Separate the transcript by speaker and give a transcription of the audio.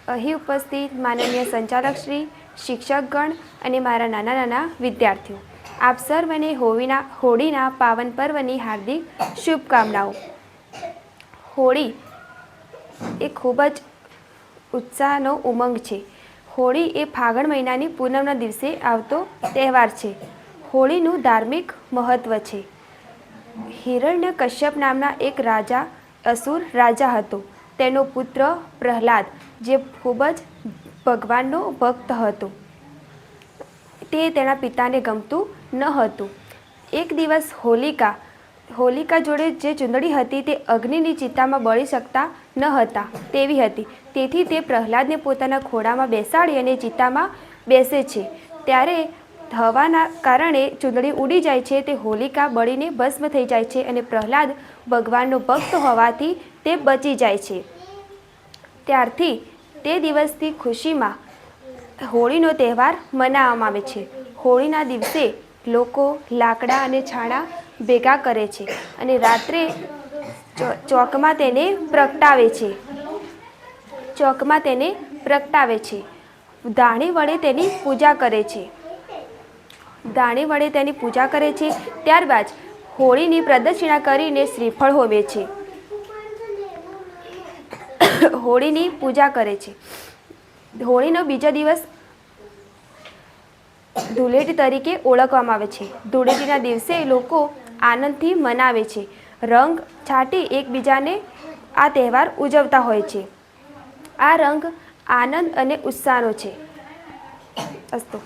Speaker 1: અહીં ઉપસ્થિત માનનીય સંચાલક શ્રી, શિક્ષકગણ અને મારા નાના નાના વિદ્યાર્થીઓ, આપ સર્વને હોળીના પાવન પર્વની હાર્દિક શુભકામનાઓ। હોળી એ ખૂબ જ ઉત્સાહનો ઉમંગ છે। હોળી એ ફાગણ મહિનાની પૂનમના દિવસે આવતો તહેવાર છે। હોળીનું ધાર્મિક મહત્ત્વ છે। હિરણ્યકશ્યપ નામના એક રાજા અસુર રાજા હતો। તેનો પુત્ર પ્રહલાદ જે ખૂબ જ ભગવાનનો ભક્ત હતો તે તેના પિતાને ગમતું ન હતું। એક દિવસ હોલિકા જોડે જે ચૂંદડી હતી તે અગ્નિની ચિતામાં બળી શકતા ન હતા તેવી હતી। તેથી તે પ્રહલાદને પોતાના ખોળામાં બેસાડી અને ચિતામાં બેસે છે। ત્યારે હવાના કારણે ચૂંદડી ઉડી જાય છે। તે હોલિકા બળીને ભસ્મ થઈ જાય છે અને પ્રહલાદ ભગવાનનો ભક્ત હોવાથી તે બચી જાય છે। ત્યારથી તે દિવસની ખુશીમાં હોળીનો તહેવાર મનાવવામાં આવે છે। હોળીના દિવસે લોકો લાકડા અને છાણા ભેગા કરે છે અને રાત્રે ચોકમાં તેને પ્રગટાવે છે। ધાણી વડે તેની પૂજા કરે છે। ત્યારબાદ હોળીની પ્રદક્ષિણા કરીને શ્રીફળ હોમે છે। હોળીની પૂજા કરે છે। હોળીનો બીજો દિવસ ધૂળેટી તરીકે ઓળખવામાં આવે છે। ધૂળેટીના દિવસે લોકો આનંદથી મનાવે છે। રંગ છાંટી એકબીજાને આ તહેવાર ઉજવતા હોય છે। આ રંગ આનંદ અને ઉત્સાહનો છે। અસ્તુ।